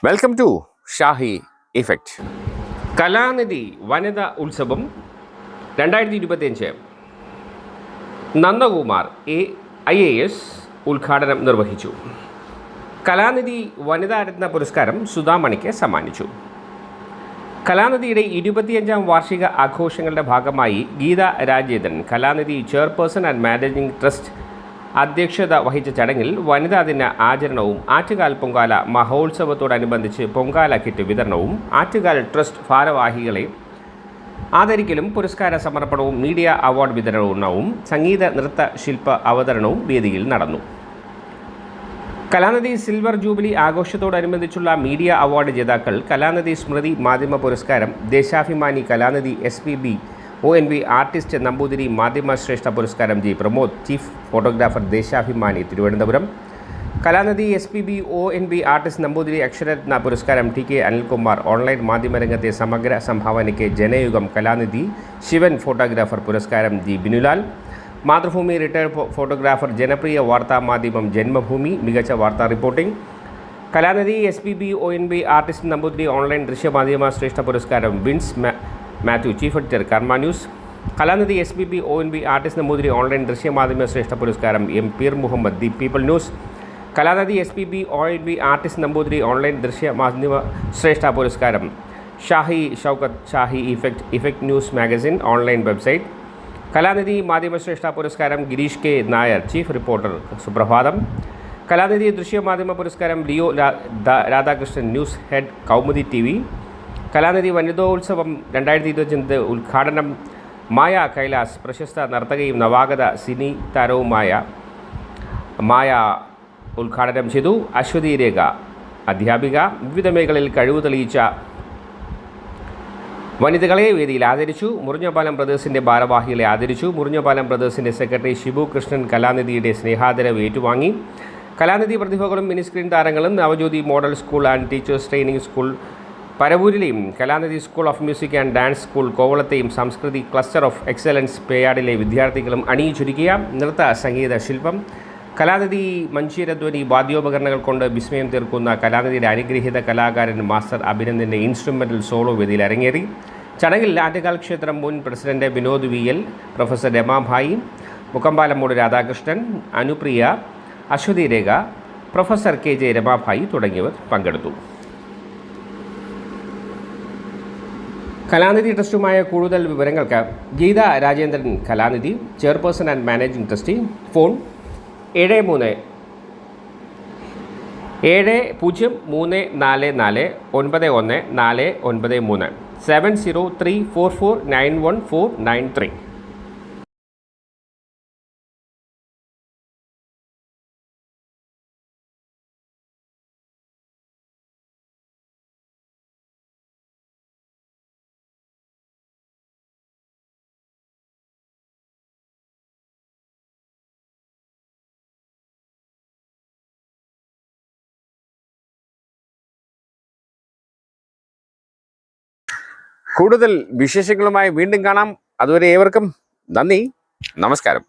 Welcome to Shahi effect. Kalanidhi വനിതാ ഉത്സവം 2025 Nandakumar IAS ഉദ്ഘാടനം നിർവഹിച്ചു. കലാനിധി വനിതാ രത്ന പുരസ്കാരം സുധാമണിക്ക് സമ്മാനിച്ചു. കലാനിധിയുടെ 25ാം വാർഷിക ആഘോഷങ്ങളുടെ ഭാഗമായി Geetha Rajendran, Kalanidhi chairperson and managing trust, അധ്യക്ഷത വഹിച്ച ചടങ്ങിൽ വനിതാ ദിന ആചരണവും ആറ്റുകാൽ പൊങ്കാല മഹോത്സവത്തോടനുബന്ധിച്ച് പൊങ്കാല കിറ്റ് വിതരണവും ആറ്റുകാൽ ട്രസ്റ്റ് ഭാരവാഹികളെ ആദരിക്കലും പുരസ്കാര സമർപ്പണവും മീഡിയ അവാർഡ് വിതരണവും സംഗീത നൃത്ത ശില്പ അവതരണവും വേദിയിൽ നടന്നു. കലാനിധി സിൽവർ ജൂബിലി ആഘോഷത്തോടനുബന്ധിച്ചുള്ള മീഡിയ അവാർഡ് ജേതാക്കൾ കലാനിധി സ്മൃതി മാധ്യമ പുരസ്കാരം, Deshabhimani Kalanidhi SPB ONV artist Namboothiri മാധ്യമ ശ്രേഷ്ഠ പുരസ്കാരം G Pramod, chief photographer Deshabhimani Thiruvananthapuram, Kalanidhi SPB ONV artist Namboothiri അക്ഷരരത്ന പുരസ്കാരം TK അനിൽകുമാർ, ഓൺലൈൻ മാധ്യമരംഗത്തെ സമഗ്ര സംഭാവനയ്ക്ക് ജനയുഗം കലാനിധി ശിവൻ ഫോട്ടോഗ്രാഫർ പുരസ്കാരം G Binulal, Mathrubhumi retired photographer ജനപ്രിയ വാർത്താ മാധ്യമം ജന്മഭൂമി മികച്ച വാർത്താ reporting, Kalanidhi SPB ONV artist Namboothiri online ദൃശ്യമാധ്യമ ശ്രേഷ്ഠ പുരസ്കാരം wins Mathew, chief editor Karma news, Kalanidhi SPB ONV artist Namboothiri online ദൃശ്യമാധ്യമ ശ്രേഷ്ഠ പുരസ്കാരം M Peer Muhammad, the people news, Kalanidhi SPB ONV artist Namboothiri online ദൃശ്യമാധ്യമ ശ്രേഷ്ഠ പുരസ്കാരം Shahi Shoukath, Shahi effect news magazine online website, Kalanidhi മാധ്യമശ്രേഷ്ഠ പുരസ്കാരം Girish K Nair, chief reporter Suprabhatham, Kalanidhi ദൃശ്യമാധ്യമ പുരസ്കാരം Leo Radhakrishnan, news head Kaumudi TV, Kalanidhi വനിതോത്സവം 2025 ഉദ്ഘാടനം മായ കൈലാസ്, പ്രശസ്ത നർത്തകയും നവാഗത സിനി താരവുമായ മായ ഉദ്ഘാടനം ചെയ്തു. അശ്വതി രേഖ അധ്യാപിക, വിവിധ മേഖലയിൽ കഴിവ് തെളിയിച്ച വനിതകളെ വേദിയിൽ ആദരിച്ചു. മുറിഞ്ഞപാലം ബ്രദേഴ്സിൻ്റെ ഭാരവാഹികളെ ആദരിച്ചു. മുറിഞ്ഞപാലം ബ്രദേഴ്സിൻ്റെ സെക്രട്ടറി ഷിബു കൃഷ്ണൻ കലാനിധിയുടെ സ്നേഹാദരവ് ഏറ്റുവാങ്ങി. കലാനിധി പ്രതിഭകളും മിനിസ്ക്രീൻ താരങ്ങളും Navajyothi model school and teachers training school പരവൂരിലെയും Kalanidhi school of music and dance school കോവളത്തെയും സംസ്കൃതി ക്ലസ്റ്റർ ഓഫ് എക്സലൻസ് പേയാടിലെ വിദ്യാർത്ഥികളും അണിയിച്ചൊരുക്കിയ നൃത്ത സംഗീത ശില്പം, കലാനിധി മഞ്ചീരധ്വനി വാദ്യോപകരണങ്ങൾ കൊണ്ട് വിസ്മയം തീർക്കുന്ന കലാനിധിയുടെ അനുഗ്രഹീത കലാകാരൻ മാസ്റ്റർ അഭിനന്ദൻ്റെ ഇൻസ്ട്രുമെൻ്റൽ സോളോ വേദിയിൽ അരങ്ങേറി. ചടങ്ങിൽ ആറ്റുകാൽ ക്ഷേത്രം മുൻ president Vinod VL, professor Ramabai, Mukkampalamoodu Radhakrishnan, Anupriya, Aswathy Rekha, professor KJ Ramabai തുടങ്ങിയവർ പങ്കെടുത്തു. കലാനിധി ട്രസ്റ്റുമായ കൂടുതൽ വിവരങ്ങൾക്ക് Geetha Rajendran, Kalanidhi chairperson and managing trustee, phone 7034491493 7034491493. കൂടുതൽ വിശേഷങ്ങളുമായി വീണ്ടും കാണാം. അതുവരെ ഏവർക്കും നന്ദി, നമസ്കാരം.